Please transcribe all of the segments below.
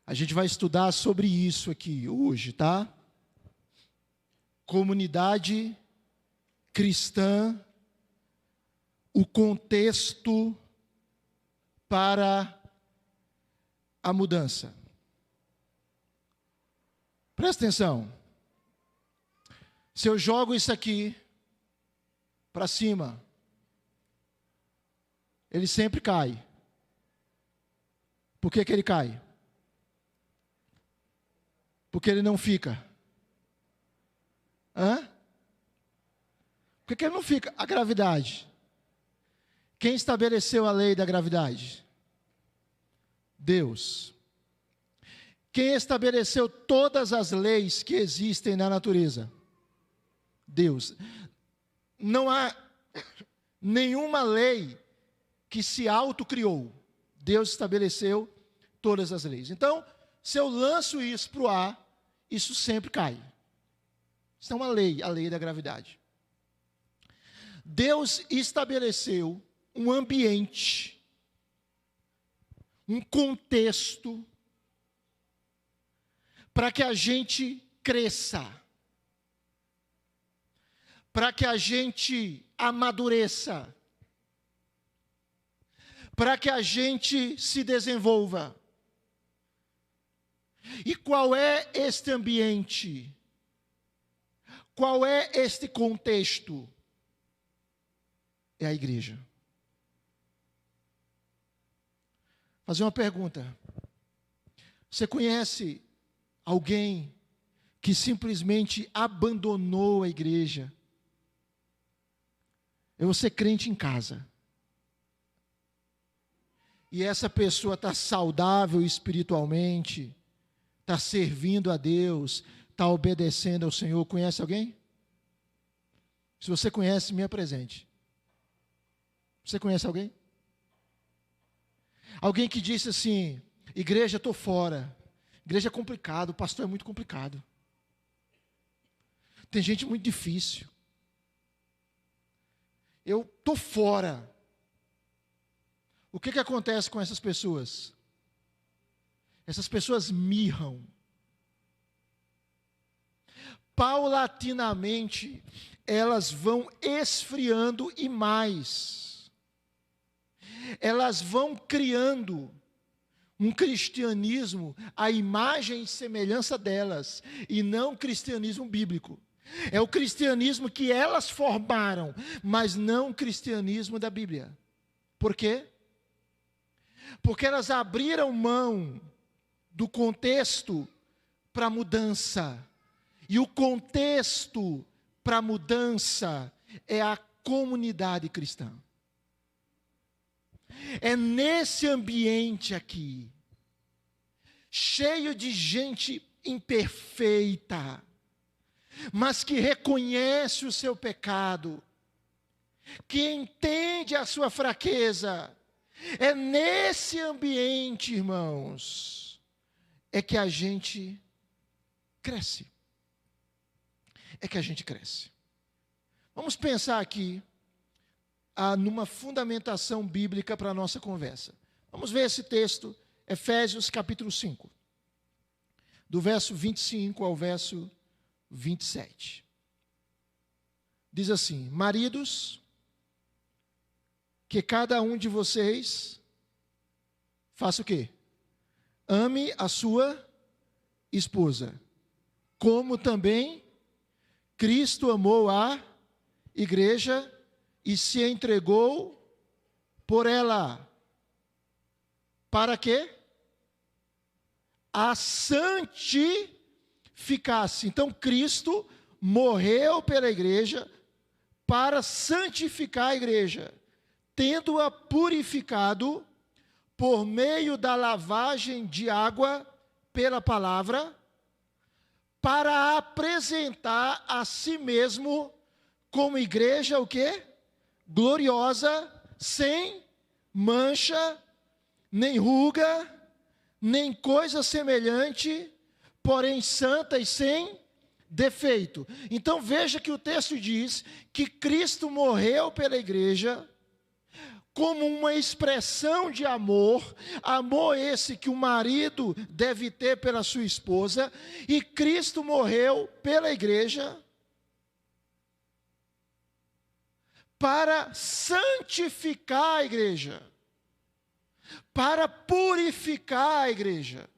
A gente vai estudar sobre isso aqui hoje, tá? Comunidade cristã, o contexto para a mudança. Presta atenção. Se eu jogo isso aqui para cima, ele sempre cai. Por que ele cai? Porque ele não fica. Hã? Por que ele não fica? A gravidade. Quem estabeleceu a lei da gravidade? Deus. Quem estabeleceu todas as leis que existem na natureza? Deus. Não há nenhuma lei que se autocriou. Deus estabeleceu todas as leis. Então, se eu lanço isso para o ar, isso sempre cai. Isso é uma lei, a lei da gravidade. Deus estabeleceu um ambiente, um contexto, para que a gente cresça, para que a gente amadureça, para que a gente se desenvolva. E qual é este ambiente? Qual é este contexto? É a igreja. Vou fazer uma pergunta. Você conhece alguém que simplesmente abandonou a igreja? Eu vou ser crente em casa. E essa pessoa está saudável espiritualmente, está servindo a Deus, está obedecendo ao Senhor. Conhece alguém? Se você conhece, me apresente. Você conhece alguém? Alguém que disse assim: igreja, estou fora. Igreja é complicado, o pastor é muito complicado. Tem gente muito difícil. Eu estou fora. O que acontece com essas pessoas? Essas pessoas mirram. Paulatinamente, elas vão esfriando e mais. Elas vão criando um cristianismo à imagem e semelhança delas, e não um cristianismo bíblico. É o cristianismo que elas formaram, mas não o cristianismo da Bíblia. Por quê? Porque elas abriram mão do contexto para a mudança. E o contexto para a mudança é a comunidade cristã. É nesse ambiente aqui, cheio de gente imperfeita, mas que reconhece o seu pecado, que entende a sua fraqueza. É nesse ambiente, irmãos, é que a gente cresce. É que a gente cresce. Vamos pensar aqui numa fundamentação bíblica para a nossa conversa. Vamos ver esse texto, Efésios capítulo 5, do verso 25 ao verso 27. Diz assim: maridos, que cada um de vocês faça o quê? Ame a sua esposa, como também Cristo amou a igreja e se entregou por ela. Para quê? A santificasse. Então, Cristo morreu pela igreja para santificar a igreja, tendo-a purificado por meio da lavagem de água pela palavra, para apresentar a si mesmo como igreja, o quê? Gloriosa, sem mancha, nem ruga, nem coisa semelhante, porém santa e sem defeito. Então veja que o texto diz que Cristo morreu pela igreja como uma expressão de amor, amor esse que o marido deve ter pela sua esposa, e Cristo morreu pela igreja para santificar a igreja, para purificar a igreja.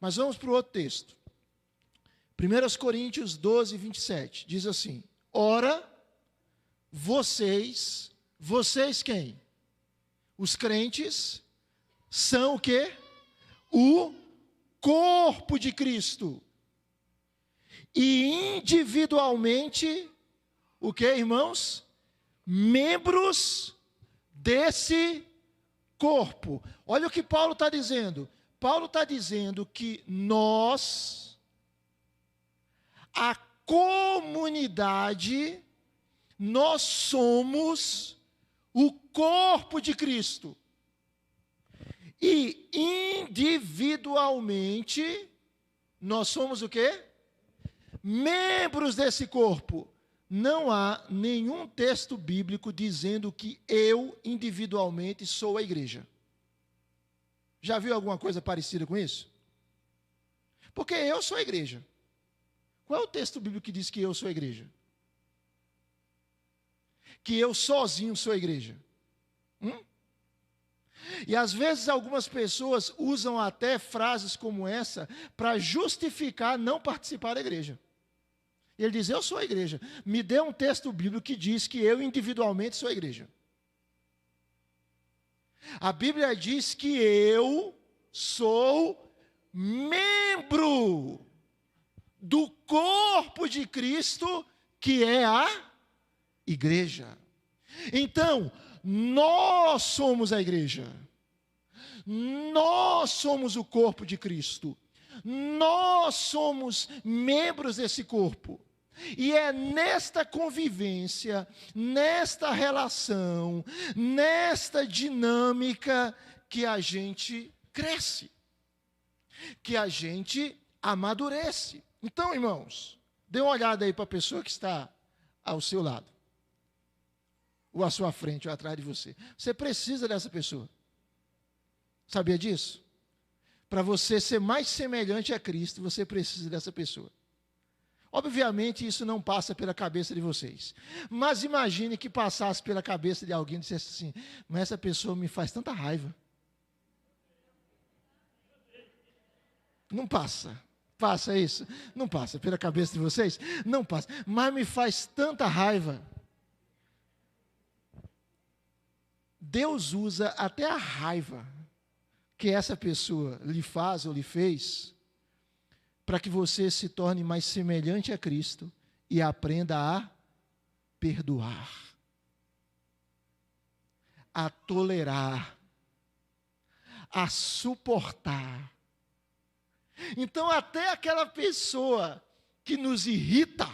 Mas vamos para o outro texto. 1 Coríntios 12, 27, diz assim: ora, vocês quem? Os crentes são o quê? O corpo de Cristo. E individualmente, o que, irmãos? Membros desse corpo. Olha o que Paulo está dizendo. Paulo está dizendo que nós, a comunidade, nós somos o corpo de Cristo. E individualmente, nós somos o quê? Membros desse corpo. Não há nenhum texto bíblico dizendo que eu, individualmente, sou a igreja. Já viu alguma coisa parecida com isso? Porque eu sou a igreja. Qual é o texto bíblico que diz que eu sou a igreja? Que eu sozinho sou a igreja? E às vezes algumas pessoas usam até frases como essa para justificar não participar da igreja. Ele diz: eu sou a igreja. Me dê um texto bíblico que diz que eu individualmente sou a igreja. A Bíblia diz que eu sou membro do corpo de Cristo, que é a igreja. Então, nós somos a igreja. Nós somos o corpo de Cristo. Nós somos membros desse corpo. E é nesta convivência, nesta relação, nesta dinâmica que a gente cresce, que a gente amadurece. Então, irmãos, dê uma olhada aí para a pessoa que está ao seu lado, ou à sua frente, ou atrás de você. Você precisa dessa pessoa. Sabia disso? Para você ser mais semelhante a Cristo, você precisa dessa pessoa. Obviamente, isso não passa pela cabeça de vocês. Mas imagine que passasse pela cabeça de alguém e dissesse assim: mas essa pessoa me faz tanta raiva. Não passa. Passa isso? Não passa pela cabeça de vocês? Não passa. Mas me faz tanta raiva. Deus usa até a raiva que essa pessoa lhe faz ou lhe fez, para que você se torne mais semelhante a Cristo e aprenda a perdoar, a tolerar, a suportar. Então, até aquela pessoa que nos irrita,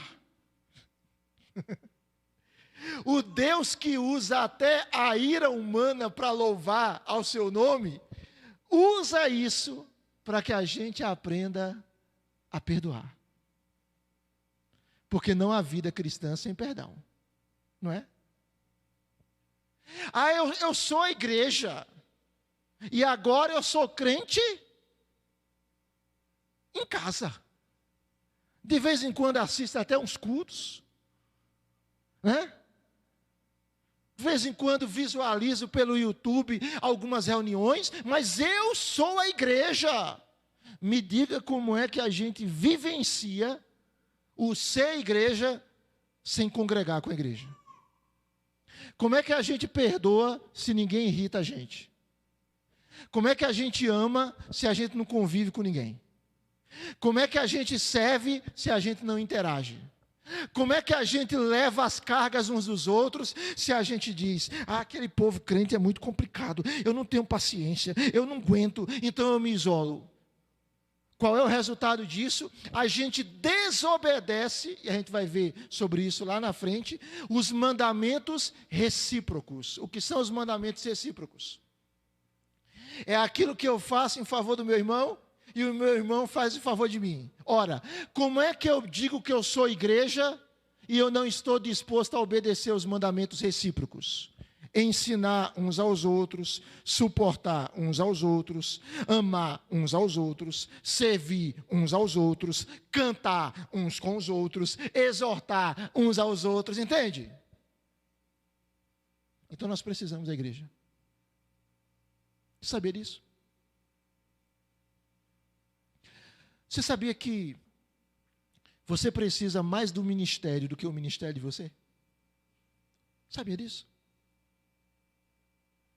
o Deus que usa até a ira humana para louvar ao seu nome, usa isso para que a gente aprenda a perdoar. Porque não há vida cristã sem perdão, não é? Ah, eu sou a igreja, e agora eu sou crente em casa. De vez em quando assisto até uns cultos, né? De vez em quando visualizo pelo YouTube algumas reuniões, mas eu sou a igreja. Me diga como é que a gente vivencia o ser igreja sem congregar com a igreja. Como é que a gente perdoa se ninguém irrita a gente? Como é que a gente ama se a gente não convive com ninguém? Como é que a gente serve se a gente não interage? Como é que a gente leva as cargas uns dos outros se a gente diz: aquele povo crente é muito complicado, eu não tenho paciência, eu não aguento, então eu me isolo. Qual é o resultado disso? A gente desobedece, e a gente vai ver sobre isso lá na frente, os mandamentos recíprocos. O que são os mandamentos recíprocos? É aquilo que eu faço em favor do meu irmão, e o meu irmão faz em favor de mim. Ora, como é que eu digo que eu sou igreja e eu não estou disposto a obedecer os mandamentos recíprocos? ensinar uns aos outros, suportar uns aos outros, amar uns aos outros, servir uns aos outros, cantar uns com os outros, exortar uns aos outros, entende? Então nós precisamos da igreja. Saber disso? Você sabia que você precisa mais do ministério do que o ministério de você? Sabia disso?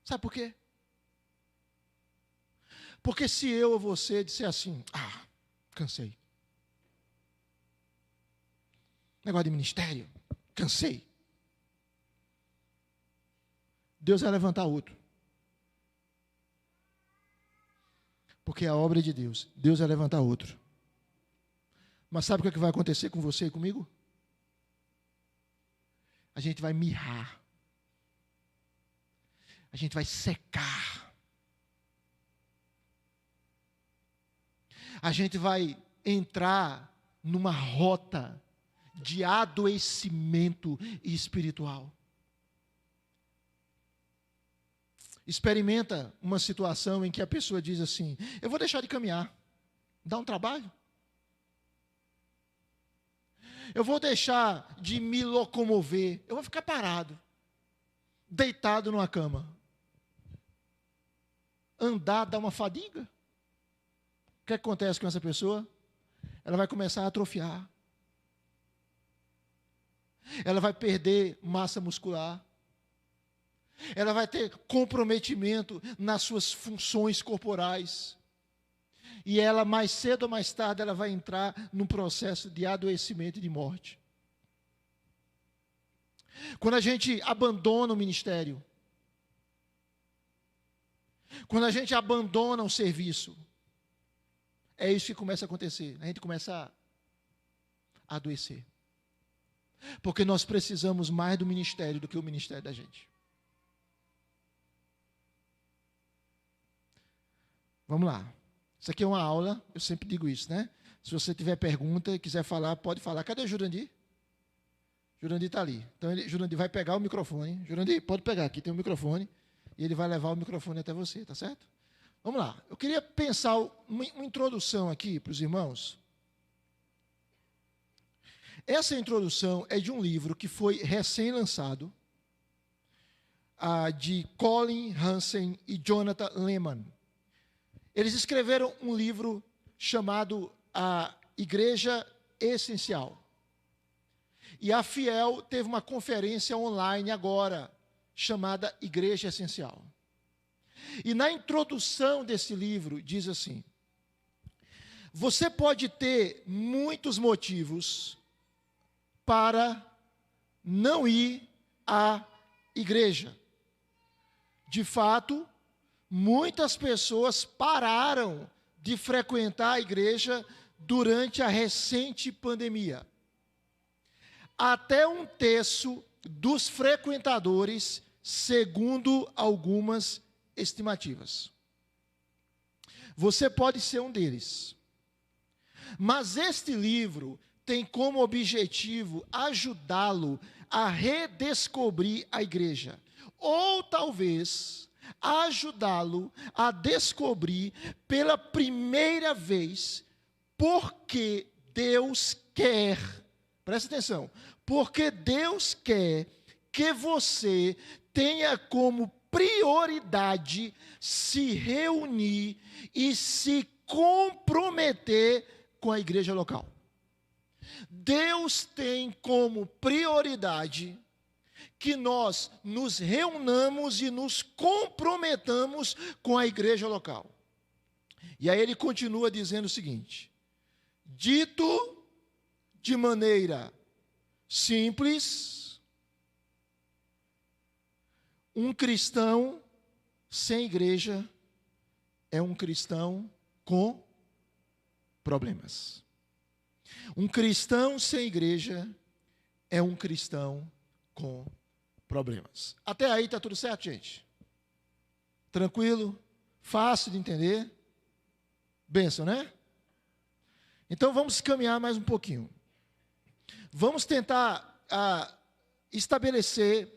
Sabe por quê? Porque se eu ou você disser assim, cansei. Negócio de ministério, cansei. Deus vai levantar outro. Porque é a obra de Deus. Deus vai levantar outro. Mas sabe o que vai acontecer com você e comigo? A gente vai mirrar. A gente vai secar. A gente vai entrar numa rota de adoecimento espiritual. Experimenta uma situação em que a pessoa diz assim, eu vou deixar de caminhar, dá um trabalho. Eu vou deixar de me locomover, eu vou ficar parado, deitado numa cama. Andar dá uma fadiga. O que acontece com essa pessoa? Ela vai começar a atrofiar. Ela vai perder massa muscular. Ela vai ter comprometimento nas suas funções corporais. E ela, mais cedo ou mais tarde, ela vai entrar num processo de adoecimento e de morte. Quando a gente abandona o ministério, quando a gente abandona o serviço, é isso que começa a acontecer. A gente começa a adoecer. Porque nós precisamos mais do ministério do que o ministério da gente. Vamos lá. Isso aqui é uma aula, eu sempre digo isso, né? Se você tiver pergunta e quiser falar, pode falar. Cadê o Jurandir? Jurandir está ali. Então, Jurandir vai pegar o microfone. Jurandir, pode pegar, aqui tem um microfone. E ele vai levar o microfone até você, tá certo? Vamos lá. Eu queria pensar uma introdução aqui para os irmãos. Essa introdução é de um livro que foi recém-lançado, de Colin Hansen e Jonathan Leeman. Eles escreveram um livro chamado A Igreja Essencial. E a Fiel teve uma conferência online agora, chamada Igreja Essencial. E na introdução desse livro, diz assim, você pode ter muitos motivos para não ir à igreja. De fato, muitas pessoas pararam de frequentar a igreja durante a recente pandemia. Até 1/3 dos frequentadores, segundo algumas estimativas. Você pode ser um deles. Mas este livro tem como objetivo ajudá-lo a redescobrir a igreja. Ou talvez ajudá-lo a descobrir pela primeira vez porque Deus quer, presta atenção, porque Deus quer que você tenha como prioridade se reunir e se comprometer com a igreja local. Deus tem como prioridade que nós nos reunamos e nos comprometamos com a igreja local. E aí ele continua dizendo o seguinte: dito de maneira simples, um cristão sem igreja é um cristão com problemas. Um cristão sem igreja é um cristão com problemas. Até aí está tudo certo, gente? Tranquilo? Fácil de entender? Bênção, né? Então vamos caminhar mais um pouquinho. Vamos tentar estabelecer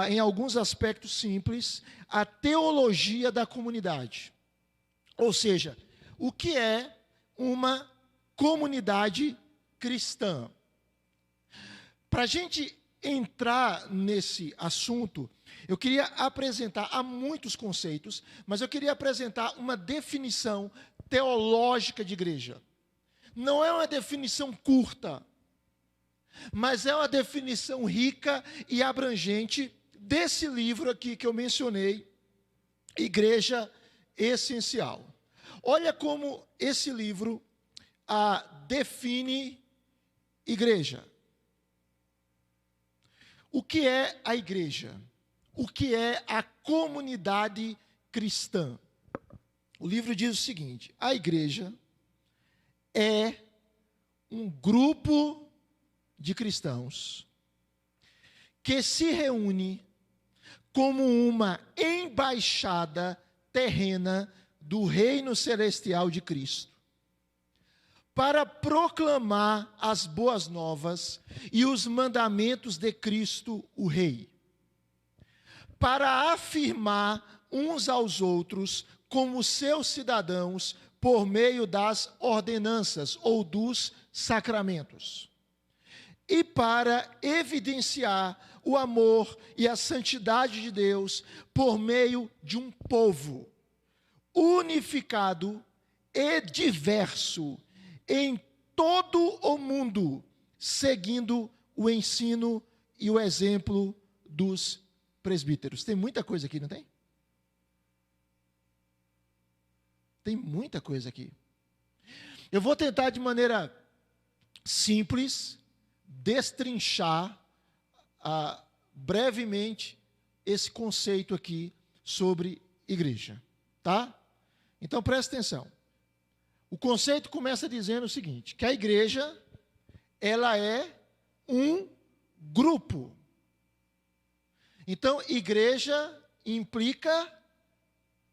em alguns aspectos simples, a teologia da comunidade. Ou seja, o que é uma comunidade cristã? Para a gente entrar nesse assunto, eu queria apresentar, há muitos conceitos, mas eu queria apresentar uma definição teológica de igreja. Não é uma definição curta, mas é uma definição rica e abrangente desse livro aqui que eu mencionei, Igreja Essencial. Olha como esse livro define igreja. O que é a igreja? O que é a comunidade cristã? O livro diz o seguinte: a igreja é um grupo de cristãos que se reúne como uma embaixada terrena do reino celestial de Cristo, para proclamar as boas novas e os mandamentos de Cristo, o Rei, para afirmar uns aos outros como seus cidadãos por meio das ordenanças ou dos sacramentos, e para evidenciar o amor e a santidade de Deus por meio de um povo unificado e diverso em todo o mundo, seguindo o ensino e o exemplo dos presbíteros. Tem muita coisa aqui, não tem? Tem muita coisa aqui. Eu vou tentar de maneira simples destrinchar brevemente esse conceito aqui sobre igreja, tá? Então presta atenção. O conceito começa dizendo o seguinte, que a igreja, ela é um grupo. Então, igreja implica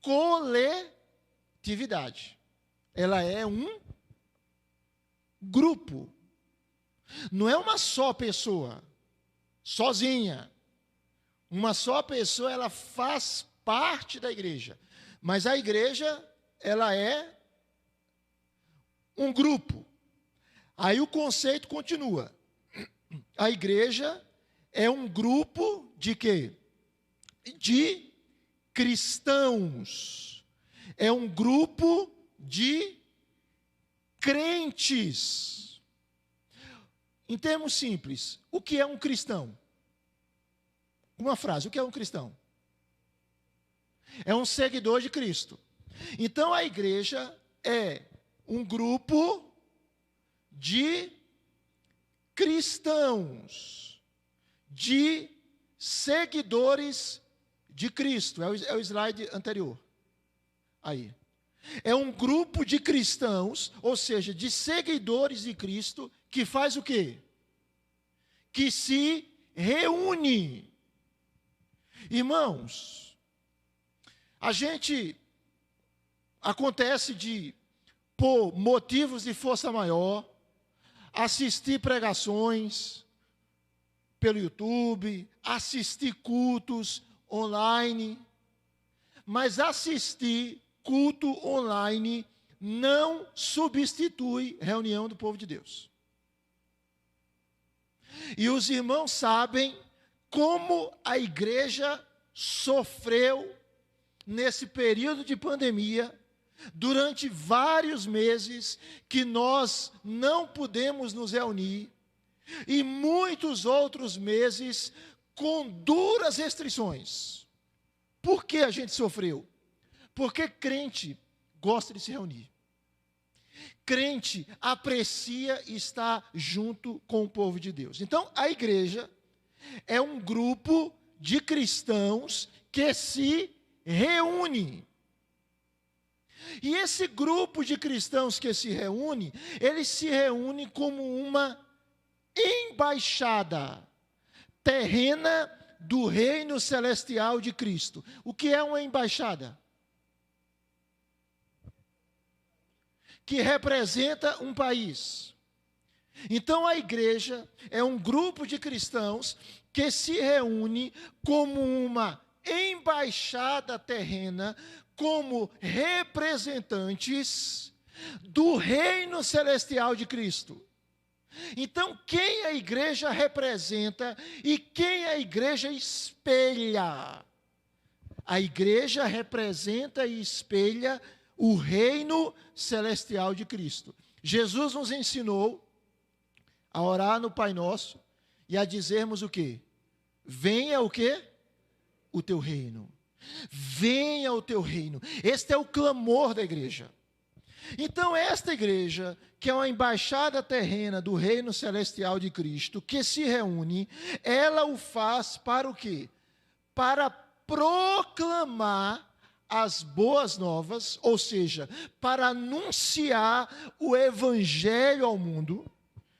coletividade. Ela é um grupo. Não é uma só pessoa, sozinha. Uma só pessoa, ela faz parte da igreja. Mas a igreja, ela é um grupo. Aí o conceito continua. A igreja é um grupo de quê? De cristãos. É um grupo de crentes. Em termos simples, o que é um cristão? Uma frase, o que é um cristão? É um seguidor de Cristo. Então a igreja é um grupo de cristãos, de seguidores de Cristo. É o slide anterior. Aí. É um grupo de cristãos, ou seja, de seguidores de Cristo, que faz o quê? Que se reúne. Irmãos, acontece de, por motivos de força maior, assistir pregações pelo YouTube, assistir cultos online, mas assistir culto online não substitui reunião do povo de Deus. E os irmãos sabem como a igreja sofreu nesse período de pandemia, durante vários meses que nós não pudemos nos reunir, e muitos outros meses com duras restrições. Por que a gente sofreu? Porque crente gosta de se reunir. Crente aprecia estar junto com o povo de Deus. Então, a igreja é um grupo de cristãos que se reúne. E esse grupo de cristãos que se reúne, ele se reúne como uma embaixada terrena do reino celestial de Cristo. O que é uma embaixada? Que representa um país. Então a igreja é um grupo de cristãos que se reúne como uma embaixada terrena, como representantes do reino celestial de Cristo. Então, quem a igreja representa e quem a igreja espelha? A igreja representa e espelha o reino celestial de Cristo. Jesus nos ensinou a orar no Pai Nosso e a dizermos o quê? Venha o quê? O teu reino. Venha o teu reino. Este é o clamor da igreja. Então, esta igreja, que é uma embaixada terrena do reino celestial de Cristo, que se reúne, ela o faz para o quê? Para proclamar as boas novas, ou seja, para anunciar o evangelho ao mundo.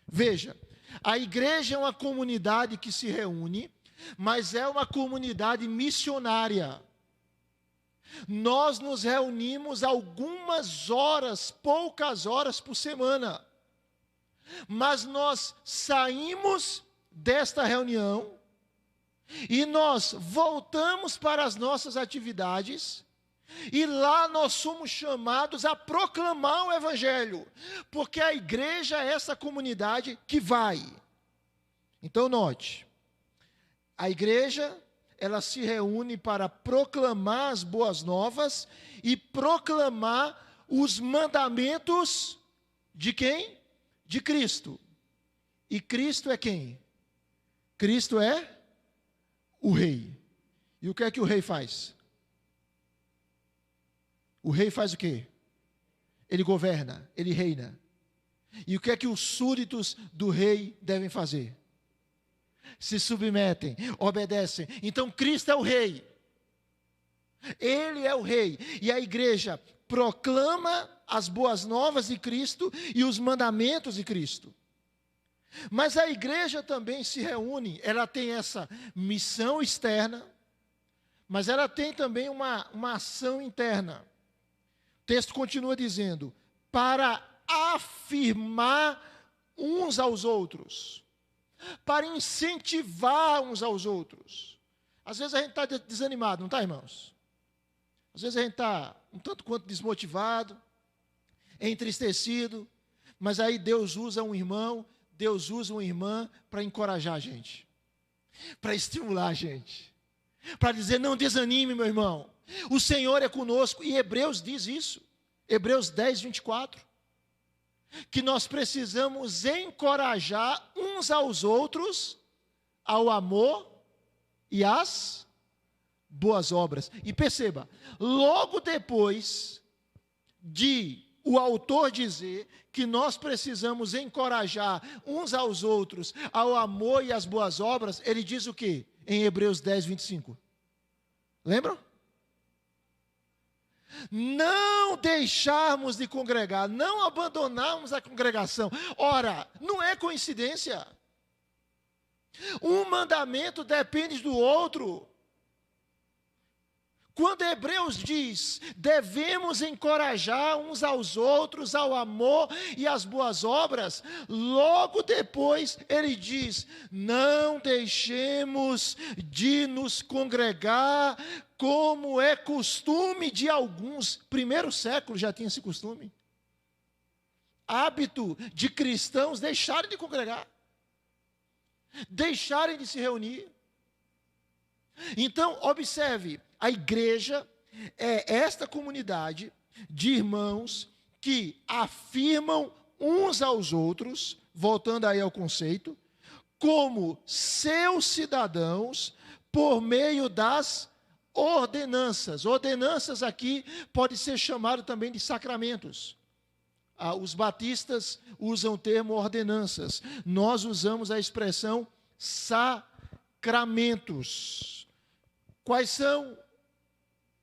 Veja, a igreja é uma comunidade que se reúne, mas é uma comunidade missionária. Nós nos reunimos algumas horas, poucas horas por semana, mas nós saímos desta reunião e nós voltamos para as nossas atividades e lá nós somos chamados a proclamar o evangelho, porque a igreja é essa comunidade que vai. Então note, a igreja ela se reúne para proclamar as boas novas e proclamar os mandamentos de quem? De Cristo. E Cristo é quem? Cristo é o rei. E o que é que o rei faz? O rei faz o quê? Ele governa, ele reina. E o que é que os súditos do rei devem fazer? Se submetem, obedecem. Então Cristo é o rei. Ele é o rei. E a igreja proclama as boas novas de Cristo e os mandamentos de Cristo. Mas a igreja também se reúne, ela tem essa missão externa, mas ela tem também uma ação interna. O texto continua dizendo, para afirmar uns aos outros, para incentivar uns aos outros. Às vezes a gente está desanimado, não está, irmãos? Às vezes a gente está um tanto quanto desmotivado, entristecido, mas aí Deus usa um irmão, Deus usa uma irmã para encorajar a gente, para estimular a gente, para dizer, não desanime, meu irmão, o Senhor é conosco, e Hebreus diz isso, Hebreus 10, 24, que nós precisamos encorajar uns aos outros ao amor e às boas obras. E perceba, logo depois de o autor dizer que nós precisamos encorajar uns aos outros ao amor e às boas obras, ele diz o quê? Em Hebreus 10, 25. Lembram? Não deixarmos de congregar, não abandonarmos a congregação. Ora, não é coincidência. Um mandamento depende do outro. Quando Hebreus diz, devemos encorajar uns aos outros ao amor e às boas obras, logo depois ele diz, não deixemos de nos congregar, como é costume de alguns. Primeiro século já tinha esse costume. Hábito de cristãos deixarem de congregar, deixarem de se reunir. Então, observe, a igreja é esta comunidade de irmãos que afirmam uns aos outros, voltando aí ao conceito, como seus cidadãos por meio das ordenanças. Ordenanças aqui pode ser chamado também de sacramentos. Os batistas usam o termo ordenanças. Nós usamos a expressão sacramentos. Quais são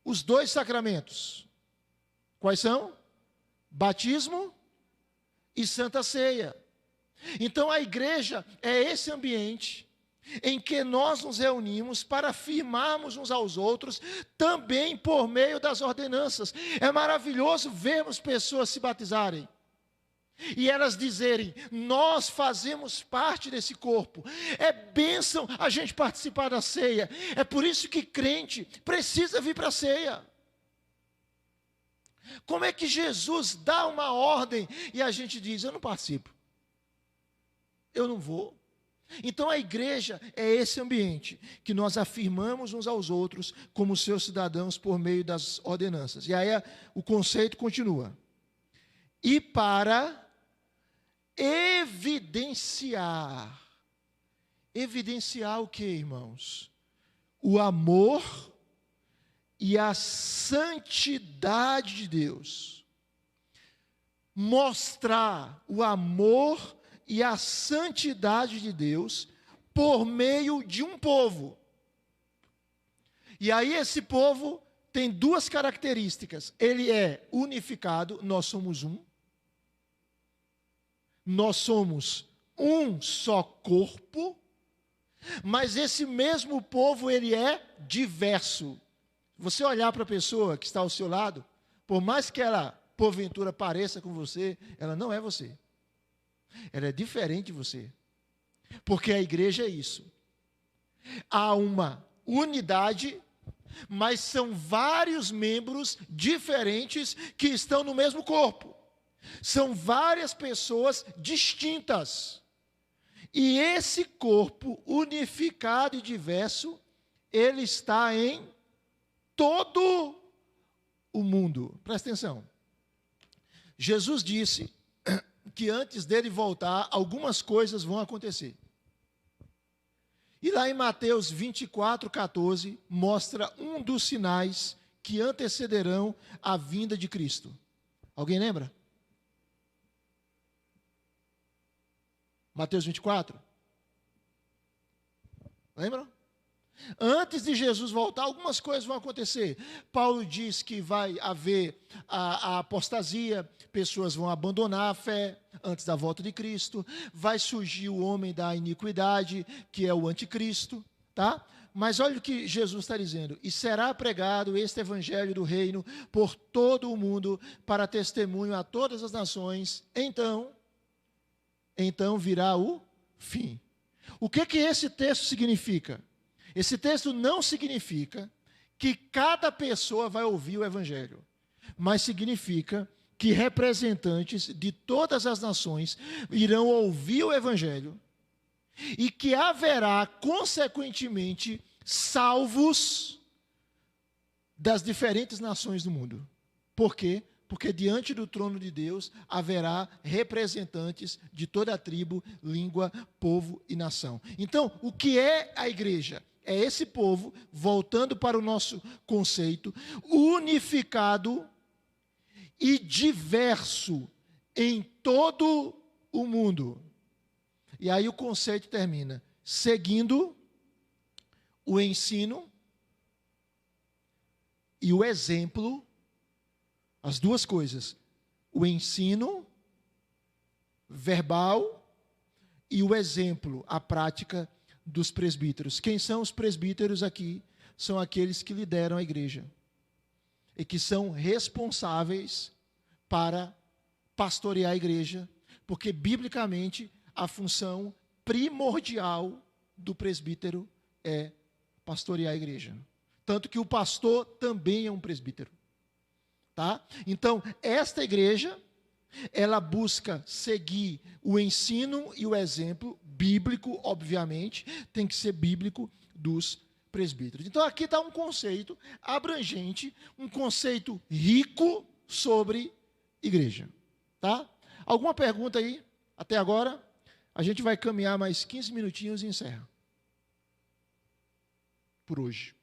os dois sacramentos? Quais são? Batismo e Santa Ceia. Então a igreja é esse ambiente em que nós nos reunimos para afirmarmos uns aos outros, também por meio das ordenanças. É maravilhoso vermos pessoas se batizarem. e elas dizerem: nós fazemos parte desse corpo. É bênção a gente participar da ceia. É por isso que crente precisa vir para a ceia. Como é que Jesus dá uma ordem e a gente diz: eu não participo, eu não vou? Então a igreja é esse ambiente que nós afirmamos uns aos outros como seus cidadãos por meio das ordenanças. E aí o conceito continua. E para evidenciar. Evidenciar o que, irmãos? O amor e a santidade de Deus. Mostrar o amor e a santidade de Deus por meio de um povo. E aí esse povo tem duas características. Ele é unificado, nós somos um. Nós somos um só corpo, mas esse mesmo povo, ele é diverso. Você olhar para a pessoa que está ao seu lado, por mais que ela, porventura, pareça com você, ela não é você. Ela é diferente de você. Porque a igreja é isso. Há uma unidade, mas são vários membros diferentes que estão no mesmo corpo. São várias pessoas distintas. E esse corpo unificado e diverso, ele está em todo o mundo. Presta atenção. Jesus disse que antes dele voltar, algumas coisas vão acontecer. E lá em Mateus 24:14, mostra um dos sinais que antecederão a vinda de Cristo. Alguém lembra? Mateus 24? Lembram? Antes de Jesus voltar, algumas coisas vão acontecer. Paulo diz que vai haver a apostasia, pessoas vão abandonar a fé antes da volta de Cristo, vai surgir o homem da iniquidade, que é o anticristo, tá? Mas olha o que Jesus está dizendo: e será pregado este evangelho do reino por todo o mundo, para testemunho a todas as nações, então virá o fim. O que esse texto significa? Esse texto não significa que cada pessoa vai ouvir o evangelho, mas significa que representantes de todas as nações irão ouvir o evangelho e que haverá, consequentemente, salvos das diferentes nações do mundo. Por quê? Porque diante do trono de Deus haverá representantes de toda a tribo, língua, povo e nação. Então, o que é a igreja? É esse povo, voltando para o nosso conceito, unificado e diverso em todo o mundo. E aí o conceito termina: seguindo o ensino e o exemplo, as duas coisas, o ensino verbal e o exemplo, a prática dos presbíteros. Quem são os presbíteros aqui? São aqueles que lideram a igreja e que são responsáveis para pastorear a igreja, porque biblicamente a função primordial do presbítero é pastorear a igreja. Tanto que o pastor também é um presbítero. Tá? Então, esta igreja, ela busca seguir o ensino e o exemplo bíblico, obviamente, tem que ser bíblico, dos presbíteros. Então, aqui está um conceito abrangente, um conceito rico sobre igreja. Tá? Alguma pergunta aí, até agora? A gente vai caminhar mais 15 minutinhos e encerra. Por hoje.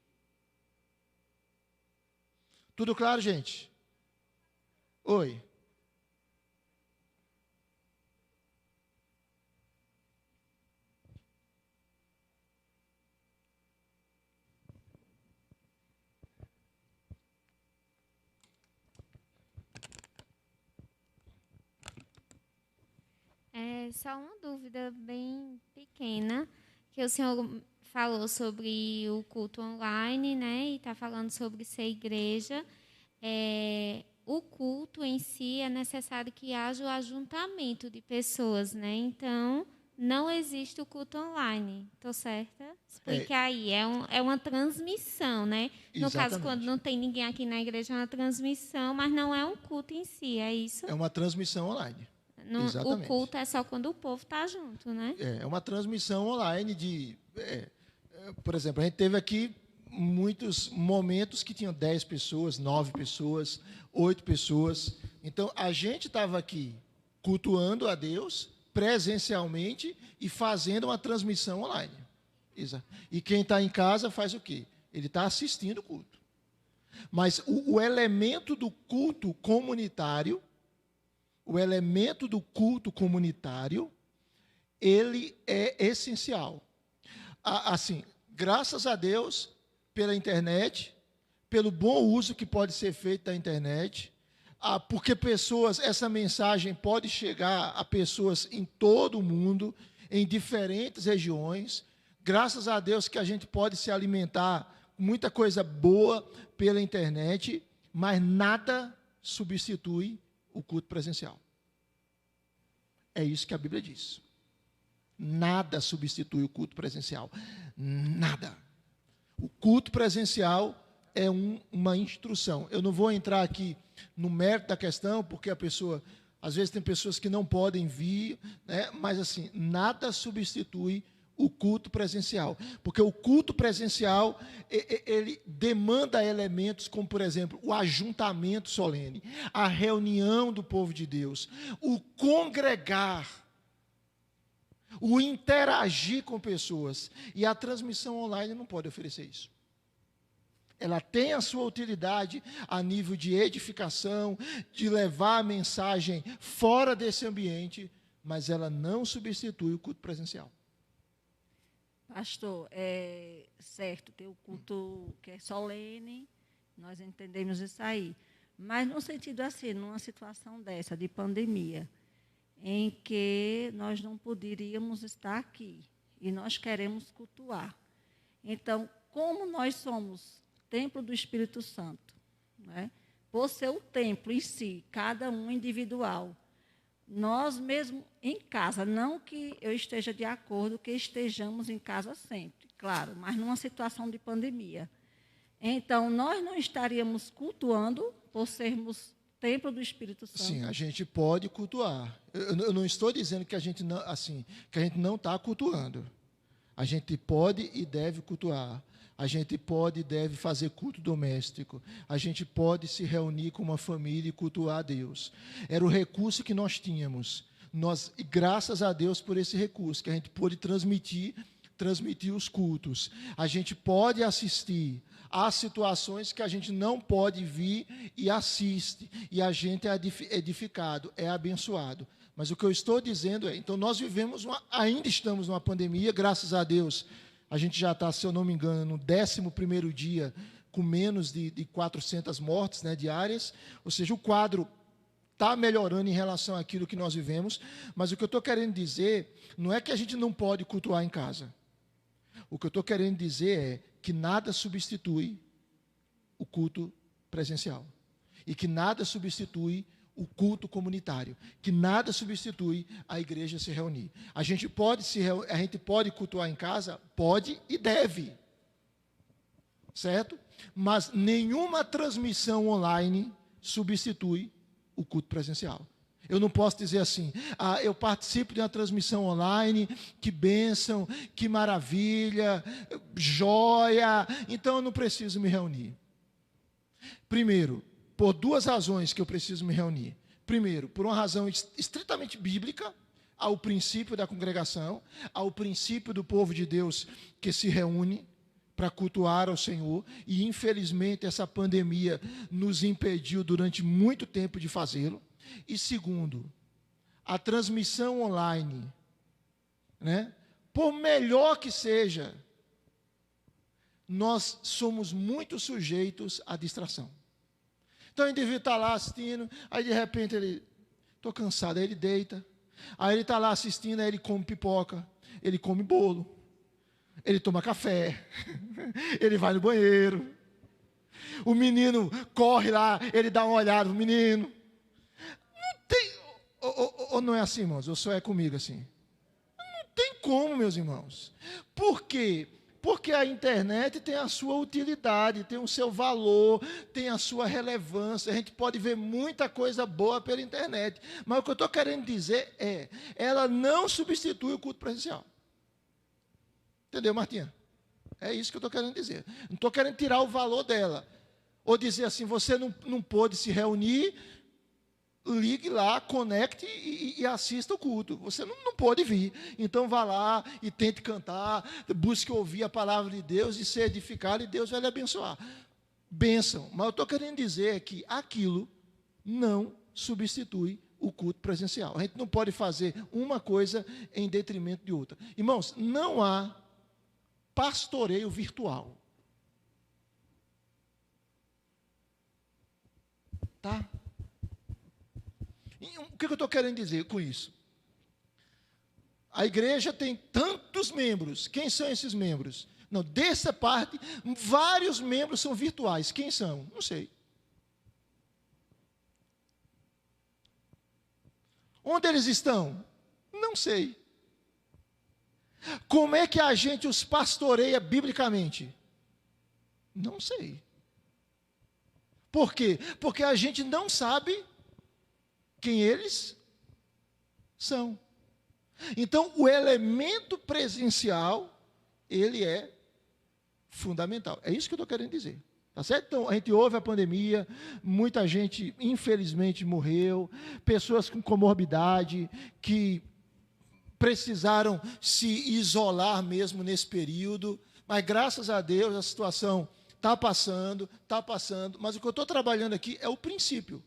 Tudo claro, gente? Oi. É só uma dúvida bem pequena, que o senhor falou sobre o culto online, né? E está falando sobre ser igreja. o culto em si é necessário que haja o ajuntamento de pessoas, né? Então, não existe o culto online. Estou certa? Explique aí. É uma transmissão, né? No caso, quando Exatamente. não tem ninguém aqui na igreja, é uma transmissão, mas não é um culto em si, é isso? É uma transmissão online. O Exatamente. culto é só quando o povo está junto, né? É uma transmissão online por exemplo, a gente teve aqui muitos momentos que tinham 10 pessoas, 9 pessoas, 8 pessoas. Então, a gente estava aqui cultuando a Deus presencialmente e fazendo uma transmissão online. E quem está em casa faz o quê? Ele está assistindo o culto. Mas o elemento do culto comunitário, ele é essencial. Assim, graças a Deus, pela internet, pelo bom uso que pode ser feito da internet, porque essa mensagem pode chegar a pessoas em todo o mundo, em diferentes regiões. Graças a Deus que a gente pode se alimentar muita coisa boa pela internet, mas nada substitui o culto presencial. É isso que a Bíblia diz. Nada substitui o culto presencial. Nada. O culto presencial é uma instrução. Eu não vou entrar aqui no mérito da questão, porque às vezes tem pessoas que não podem vir, né? Mas assim, nada substitui o culto presencial. Porque o culto presencial, ele demanda elementos como, por exemplo, o ajuntamento solene, a reunião do povo de Deus, o congregar, o interagir com pessoas. E a transmissão online não pode oferecer isso. Ela tem a sua utilidade a nível de edificação, de levar a mensagem fora desse ambiente, mas ela não substitui o culto presencial. Pastor, é certo, tem o culto que é solene, nós entendemos isso aí. Mas no sentido assim, numa situação dessa, de pandemia, em que nós não poderíamos estar aqui e nós queremos cultuar. Então, como nós somos templo do Espírito Santo, né? Por ser o templo em si, cada um individual, nós mesmo em casa, não que eu esteja de acordo que estejamos em casa sempre, claro, mas numa situação de pandemia. Então, nós não estaríamos cultuando por sermos templo do Espírito Santo. Sim, a gente pode cultuar. Eu não estou dizendo que a gente não está cultuando. A gente pode e deve cultuar. A gente pode e deve fazer culto doméstico. A gente pode se reunir com uma família e cultuar a Deus. Era o recurso que nós tínhamos. E graças a Deus por esse recurso, que a gente pôde transmitir os cultos. A gente pode assistir. Há situações que a gente não pode vir e assiste. E a gente é edificado, é abençoado. Mas o que eu estou dizendo então nós ainda estamos numa pandemia, graças a Deus. A gente já está, se eu não me engano, no 11º dia, com menos de 400 mortes, né, diárias. Ou seja, o quadro está melhorando em relação àquilo que nós vivemos. Mas o que eu estou querendo dizer não é que a gente não pode cultuar em casa. O que eu estou querendo dizer é que nada substitui o culto presencial. E que nada substitui o culto comunitário, que nada substitui a igreja se reunir. A gente pode cultuar em casa? Pode e deve. Certo? Mas nenhuma transmissão online substitui o culto presencial. Eu não posso dizer assim, eu participo de uma transmissão online, que bênção, que maravilha, joia, então eu não preciso me reunir. Primeiro, por duas razões que eu preciso me reunir. Primeiro, por uma razão estritamente bíblica, ao princípio da congregação, ao princípio do povo de Deus que se reúne para cultuar ao Senhor, e infelizmente essa pandemia nos impediu durante muito tempo de fazê-lo. E segundo, a transmissão online, né, por melhor que seja, nós somos muito sujeitos à distração. Então, o indivíduo está lá assistindo, aí de repente estou cansado, aí ele deita. Aí ele está lá assistindo, aí ele come pipoca, ele come bolo, ele toma café, ele vai no banheiro. O menino corre lá, ele dá uma olhada no menino. Não tem. Ou não é assim, irmãos? Ou só é comigo assim? Não tem como, meus irmãos. Por quê? Porque a internet tem a sua utilidade, tem o seu valor, tem a sua relevância. A gente pode ver muita coisa boa pela internet. Mas o que eu estou querendo dizer é, ela não substitui o culto presencial. Entendeu, Martinha? É isso que eu estou querendo dizer. Não estou querendo tirar o valor dela. Ou dizer assim, você não pôde se reunir, ligue lá, conecte e assista o culto. Você não pode vir. Então vá lá e tente cantar, busque ouvir a palavra de Deus e ser edificado, e Deus vai lhe abençoar. Bênção. Mas eu estou querendo dizer que aquilo não substitui o culto presencial. A gente não pode fazer uma coisa em detrimento de outra. Irmãos, não há pastoreio virtual. Tá? O que eu estou querendo dizer com isso? A igreja tem tantos membros. Quem são esses membros? Não, dessa parte, vários membros são virtuais. Quem são? Não sei. Onde eles estão? Não sei. Como é que a gente os pastoreia biblicamente? Não sei. Por quê? Porque a gente não sabe quem eles são. Então, o elemento presencial, ele é fundamental. É isso que eu estou querendo dizer. Tá certo? Então, a gente ouve a pandemia, muita gente, infelizmente, morreu, pessoas com comorbidade, que precisaram se isolar mesmo nesse período, mas, graças a Deus, a situação está passando, mas o que eu estou trabalhando aqui é o princípio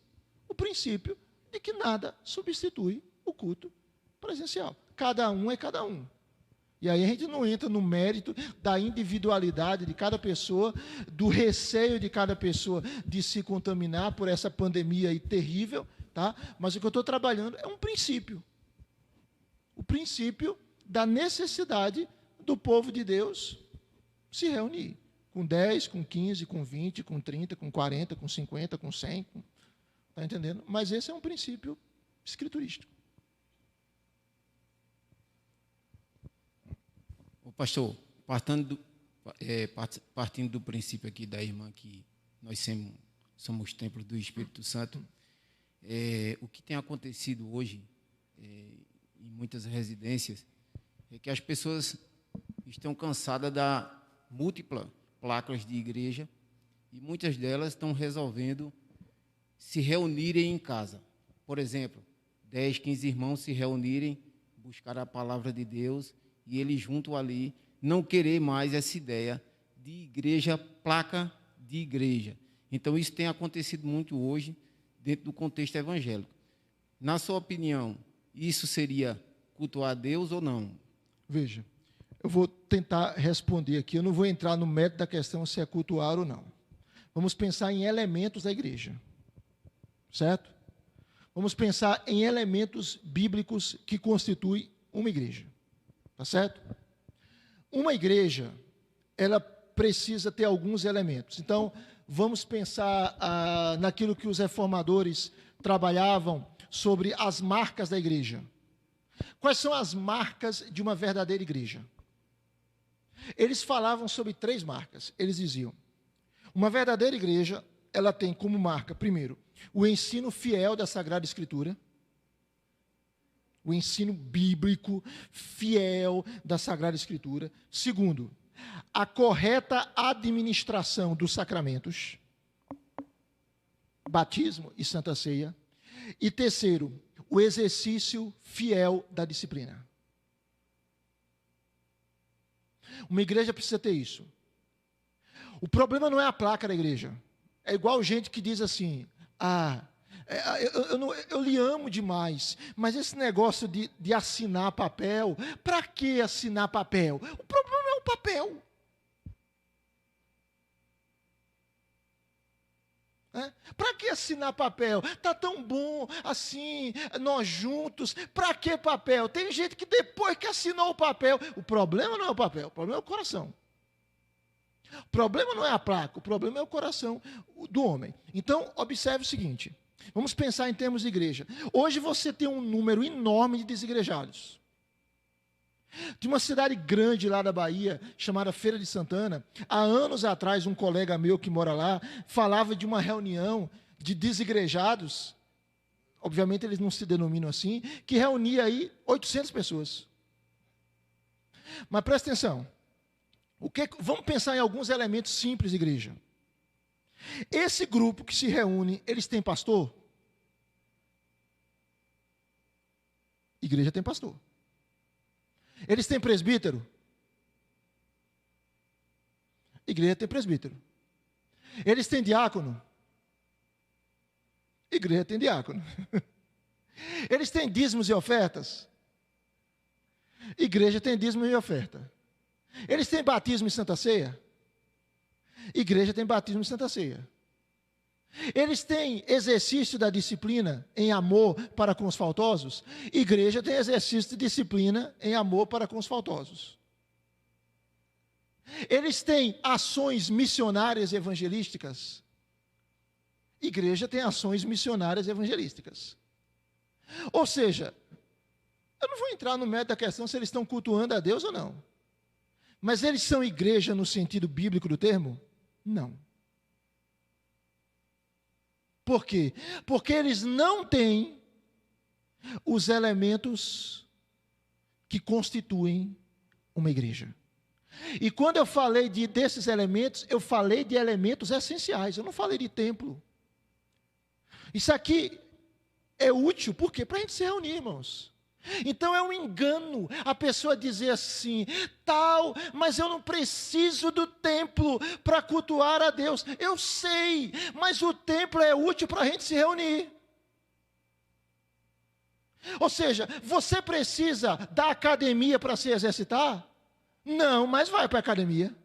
de que nada substitui o culto presencial. Cada um é cada um. E aí a gente não entra no mérito da individualidade de cada pessoa, do receio de cada pessoa de se contaminar por essa pandemia aí terrível, tá? Mas o que eu estou trabalhando é um princípio. O princípio da necessidade do povo de Deus se reunir. Com 10, com 15, com 20, com 30, com 40, com 50, com 100. Está entendendo? Mas esse é um princípio escriturístico. O pastor, partindo do princípio aqui da irmã que nós somos templos do Espírito Santo, o que tem acontecido hoje em muitas residências é que as pessoas estão cansadas da múltipla placas de igreja e muitas delas estão resolvendo se reunirem em casa. Por exemplo, 10, 15 irmãos se reunirem, buscar a palavra de Deus e eles junto ali não querer mais essa ideia de igreja, placa de igreja. Então, isso tem acontecido muito hoje dentro do contexto evangélico. Na sua opinião, isso seria cultuar a Deus ou não? Veja, eu vou tentar responder aqui. Eu não vou entrar no mérito da questão se é cultuar ou não. Vamos pensar em elementos da igreja. Certo? Vamos pensar em elementos bíblicos que constituem uma igreja. Tá certo? Uma igreja, ela precisa ter alguns elementos. Então, vamos pensar naquilo que os reformadores trabalhavam sobre as marcas da igreja. Quais são as marcas de uma verdadeira igreja? Eles falavam sobre 3 marcas. Eles diziam, uma verdadeira igreja, ela tem como marca, primeiro, o ensino fiel da Sagrada Escritura, o ensino bíblico fiel da Sagrada Escritura. Segundo, a correta administração dos sacramentos, batismo e Santa Ceia. E terceiro, o exercício fiel da disciplina. Uma igreja precisa ter isso. O problema não é a placa da igreja. É igual gente que diz assim, eu lhe amo demais, mas esse negócio de assinar papel, para que assinar papel? O problema não é o papel. Para que assinar papel? Está tão bom assim, nós juntos, para que papel? Tem gente que depois que assinou o papel, o problema não é o papel, o problema é o coração. O problema não é a placa, o problema é o coração do homem. Então, observe o seguinte, vamos pensar em termos de igreja. Hoje você tem um número enorme de desigrejados. De uma cidade grande lá da Bahia, chamada Feira de Santana, há anos atrás, um colega meu que mora lá, falava de uma reunião de desigrejados, obviamente eles não se denominam assim, que reunia aí 800 pessoas. Mas presta atenção, vamos pensar em alguns elementos simples, igreja. Esse grupo que se reúne, eles têm pastor? Igreja tem pastor. Eles têm presbítero? Igreja tem presbítero. Eles têm diácono? Igreja tem diácono. Eles têm dízimos e ofertas? Igreja tem dízimo e oferta. Eles têm batismo e santa ceia? Igreja tem batismo e santa ceia. Eles têm exercício da disciplina em amor para com os faltosos? Igreja tem exercício de disciplina em amor para com os faltosos. Eles têm ações missionárias evangelísticas? Igreja tem ações missionárias evangelísticas. Ou seja, eu não vou entrar no mérito da questão se eles estão cultuando a Deus ou não. Mas eles são igreja no sentido bíblico do termo? Não. Por quê? Porque eles não têm os elementos que constituem uma igreja. E quando eu falei desses elementos, eu falei de elementos essenciais, eu não falei de templo. Isso aqui é útil, por quê? Para a gente se reunir, irmãos. Então é um engano a pessoa dizer assim, mas eu não preciso do templo para cultuar a Deus. Eu sei, mas o templo é útil para a gente se reunir. Ou seja, você precisa da academia para se exercitar? Não, mas vai para a academia.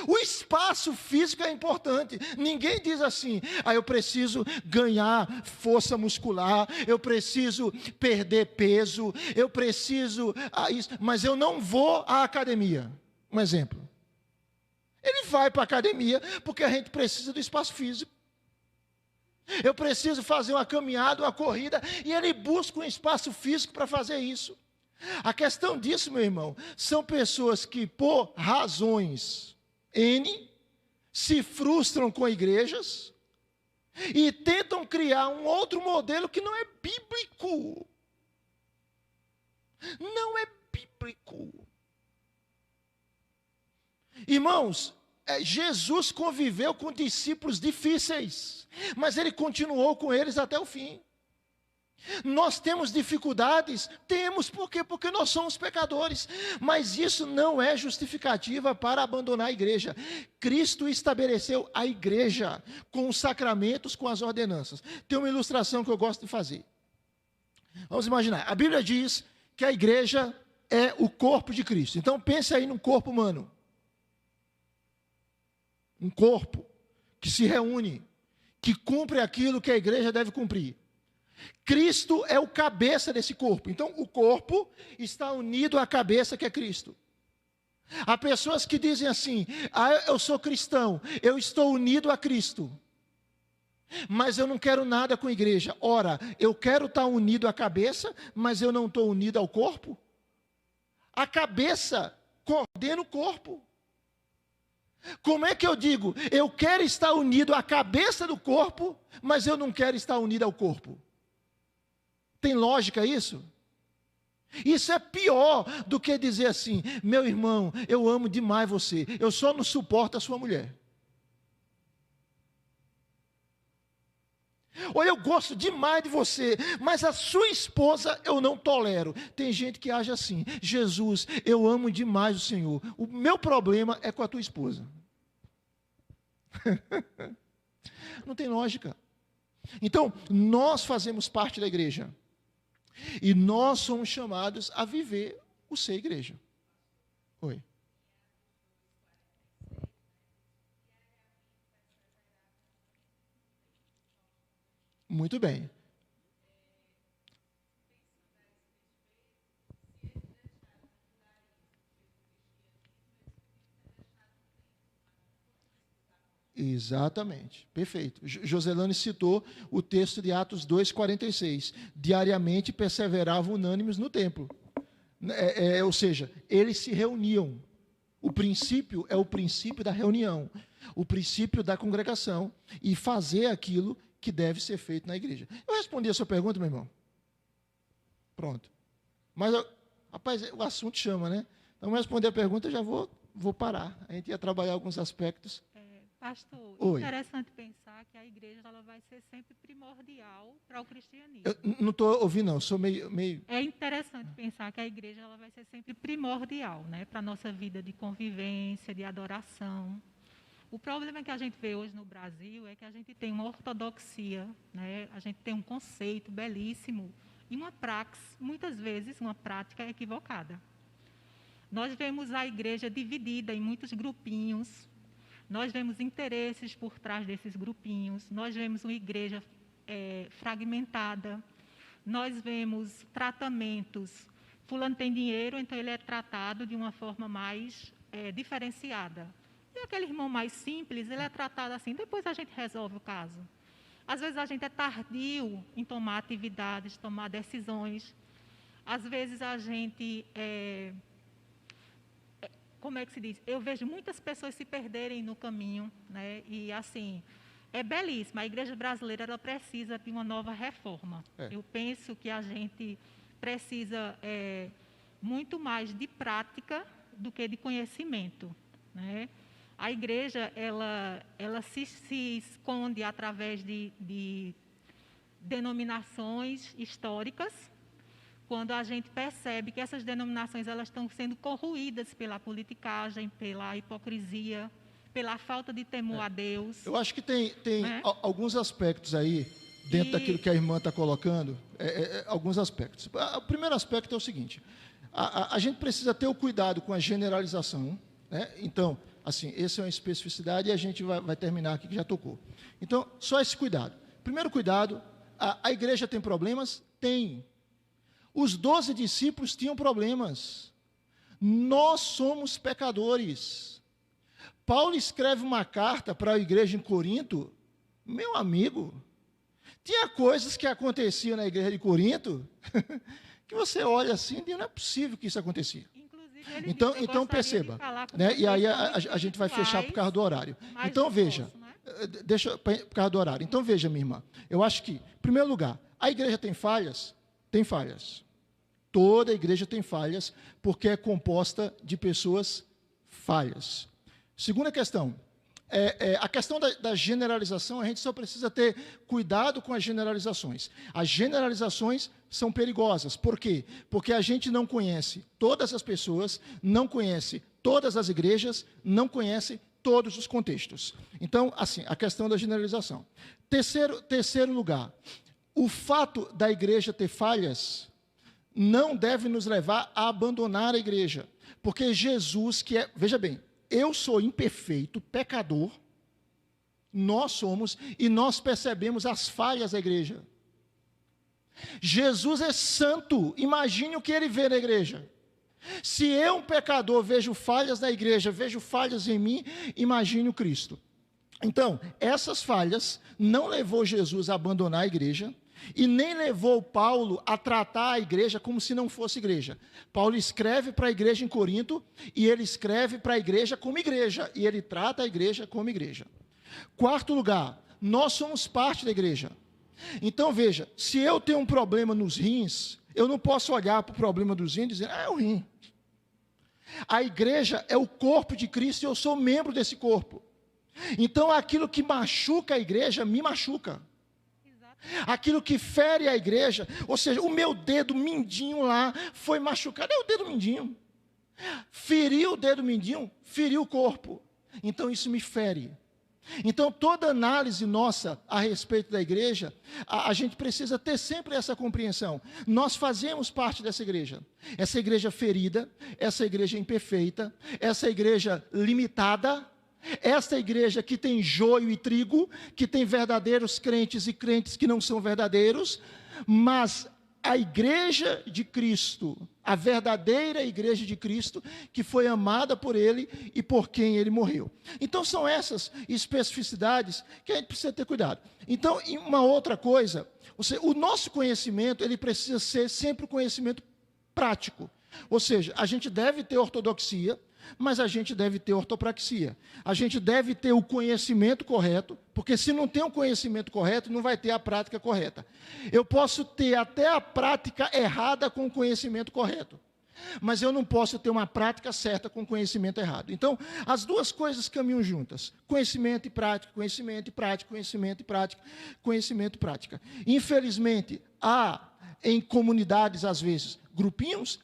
O espaço físico é importante. Ninguém diz assim, eu preciso ganhar força muscular, eu preciso perder peso, eu preciso isso, mas eu não vou à academia. Um exemplo. Ele vai para a academia porque a gente precisa do espaço físico. Eu preciso fazer uma caminhada, uma corrida, e ele busca um espaço físico para fazer isso. A questão disso, meu irmão, são pessoas que, por razões se frustram com igrejas e tentam criar um outro modelo que não é bíblico. Não é bíblico. Irmãos, Jesus conviveu com discípulos difíceis, mas ele continuou com eles até o fim. Nós temos dificuldades? Temos, por quê? Porque nós somos pecadores, mas isso não é justificativa para abandonar a igreja. Cristo estabeleceu a igreja com os sacramentos, com as ordenanças. Tem uma ilustração que eu gosto de fazer. Vamos imaginar, a Bíblia diz que a igreja é o corpo de Cristo. Então pense aí num corpo humano. Um corpo que se reúne, que cumpre aquilo que a igreja deve cumprir. Cristo é o cabeça desse corpo. Então, o corpo está unido à cabeça que é Cristo. Há pessoas que dizem assim, eu sou cristão, eu estou unido a Cristo, mas eu não quero nada com a igreja. Ora, eu quero estar unido à cabeça, mas eu não estou unido ao corpo. A cabeça coordena o corpo. Como é que eu digo? Eu quero estar unido à cabeça do corpo, mas eu não quero estar unido ao corpo. Tem lógica isso? Isso é pior do que dizer assim, meu irmão, eu amo demais você, eu só não suporto a sua mulher. Ou eu gosto demais de você, mas a sua esposa eu não tolero. Tem gente que age assim, Jesus, eu amo demais o Senhor, o meu problema é com a tua esposa. Não tem lógica. Então, nós fazemos parte da igreja. E nós somos chamados a viver o ser igreja. Oi. Muito bem. Exatamente, perfeito. Joselane citou o texto de Atos 2,46. Diariamente perseveravam unânimes no templo. Ou seja, eles se reuniam. O princípio é o princípio da reunião, o princípio da congregação e fazer aquilo que deve ser feito na igreja. Eu respondi a sua pergunta, meu irmão? Pronto. Mas, rapaz, o assunto chama, né? Então, vou responder a pergunta, eu já vou parar. A gente ia trabalhar alguns aspectos. Pastor, Oi. Interessante pensar que a igreja ela vai ser sempre primordial para o cristianismo. Eu não estou ouvindo, não. Sou meio... É interessante pensar que a igreja ela vai ser sempre primordial, né, para a nossa vida de convivência, de adoração. O problema que a gente vê hoje no Brasil é que a gente tem uma ortodoxia, né, a gente tem um conceito belíssimo e uma praxis, muitas vezes, uma prática equivocada. Nós vemos a igreja dividida em muitos grupinhos. Nós vemos interesses por trás desses grupinhos, nós vemos uma igreja fragmentada, nós vemos tratamentos. Fulano tem dinheiro, então ele é tratado de uma forma mais diferenciada. E aquele irmão mais simples, ele é tratado assim, depois a gente resolve o caso. Às vezes a gente é tardio em tomar atividades, tomar decisões. Às vezes a gente... como é que se diz? Eu vejo muitas pessoas se perderem no caminho, né? E, assim, é belíssima. A igreja brasileira ela precisa de uma nova reforma. Eu penso que a gente precisa muito mais de prática do que de conhecimento, né? A igreja, ela se esconde através de denominações históricas, quando a gente percebe que essas denominações elas estão sendo corroídas pela politicagem, pela hipocrisia, pela falta de temor a Deus. Eu acho que tem alguns aspectos aí, dentro daquilo que a irmã está colocando, alguns aspectos. O primeiro aspecto é o seguinte, a gente precisa ter o cuidado com a generalização, né? Então, assim, essa é uma especificidade e a gente vai terminar aqui, que já tocou. Então, só esse cuidado. Primeiro cuidado, a igreja tem problemas? Tem. Os 12 discípulos tinham problemas. Nós somos pecadores. Paulo escreve uma carta para a igreja em Corinto. Meu amigo, tinha coisas que aconteciam na igreja de Corinto que você olha assim e não é possível que isso acontecia. Então perceba, né? E aí a gente vai fechar por causa do horário. Então veja, deixa por causa do horário. Então veja, minha irmã, eu acho que, em primeiro lugar, a igreja tem falhas? Tem falhas. Toda a igreja tem falhas, porque é composta de pessoas falhas. Segunda questão, a questão da generalização, a gente só precisa ter cuidado com as generalizações. As generalizações são perigosas. Por quê? Porque a gente não conhece todas as pessoas, não conhece todas as igrejas, não conhece todos os contextos. Então, assim, a questão da generalização. Terceiro lugar, o fato da igreja ter falhas não deve nos levar a abandonar a igreja, porque Jesus, veja bem, eu sou imperfeito, pecador, nós somos, e nós percebemos as falhas da igreja. Jesus é santo, imagine o que ele vê na igreja. Se eu, um pecador, vejo falhas na igreja, vejo falhas em mim, imagine o Cristo. Então, essas falhas não levou Jesus a abandonar a igreja, e nem levou Paulo a tratar a igreja como se não fosse igreja. Paulo escreve para a igreja em Corinto, e ele escreve para a igreja como igreja, e ele trata a igreja como igreja. Quarto lugar, nós somos parte da igreja. Então veja, se eu tenho um problema nos rins, eu não posso olhar para o problema dos rins e dizer, é o rim. A igreja é o corpo de Cristo e eu sou membro desse corpo. Então aquilo que machuca a igreja, me machuca. Aquilo que fere a igreja, ou seja, o meu dedo mindinho lá foi machucado, é o dedo mindinho. Feriu o dedo mindinho, feriu o corpo. Então isso me fere. Então toda análise nossa a respeito da igreja, a gente precisa ter sempre essa compreensão. Nós fazemos parte dessa igreja. Essa igreja ferida, essa igreja imperfeita, essa igreja limitada, esta igreja que tem joio e trigo, que tem verdadeiros crentes e crentes que não são verdadeiros, mas a igreja de Cristo, a verdadeira igreja de Cristo, que foi amada por ele e por quem ele morreu. Então, são essas especificidades que a gente precisa ter cuidado. Então, e uma outra coisa, o nosso conhecimento, ele precisa ser sempre um conhecimento prático. Ou seja, a gente deve ter ortodoxia, mas a gente deve ter ortopraxia. A gente deve ter o conhecimento correto, porque se não tem o conhecimento correto, não vai ter a prática correta. Eu posso ter até a prática errada com o conhecimento correto, mas eu não posso ter uma prática certa com o conhecimento errado. Então, as duas coisas caminham juntas. Conhecimento e prática, conhecimento e prática, conhecimento e prática, conhecimento e prática. Infelizmente, há em comunidades, às vezes, grupinhos?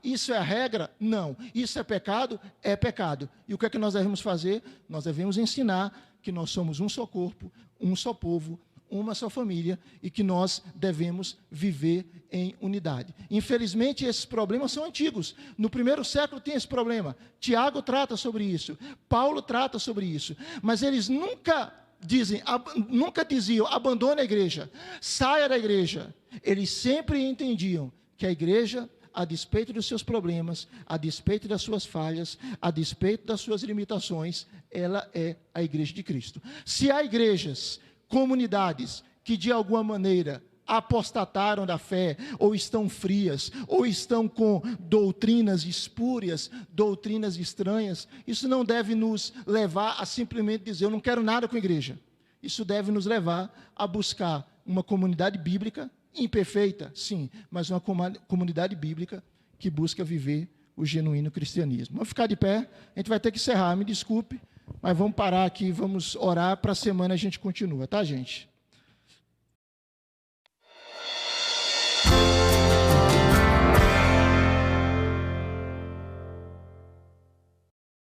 Isso é a regra? Não. Isso é pecado? É pecado. E o que é que nós devemos fazer? Nós devemos ensinar que nós somos um só corpo, um só povo, uma só família e que nós devemos viver em unidade. Infelizmente, esses problemas são antigos. No primeiro século tem esse problema. Tiago trata sobre isso. Paulo trata sobre isso. Mas eles nunca diziam, abandone a igreja, saia da igreja. Eles sempre entendiam que a igreja, a despeito dos seus problemas, a despeito das suas falhas, a despeito das suas limitações, ela é a igreja de Cristo. Se há igrejas, comunidades, que de alguma maneira apostataram da fé, ou estão frias, ou estão com doutrinas espúrias, doutrinas estranhas, isso não deve nos levar a simplesmente dizer, eu não quero nada com a igreja. Isso deve nos levar a buscar uma comunidade bíblica, imperfeita, sim, mas uma comunidade bíblica que busca viver o genuíno cristianismo. Vamos ficar de pé, a gente vai ter que encerrar, me desculpe, mas vamos parar aqui, vamos orar, para a semana a gente continua, tá, gente?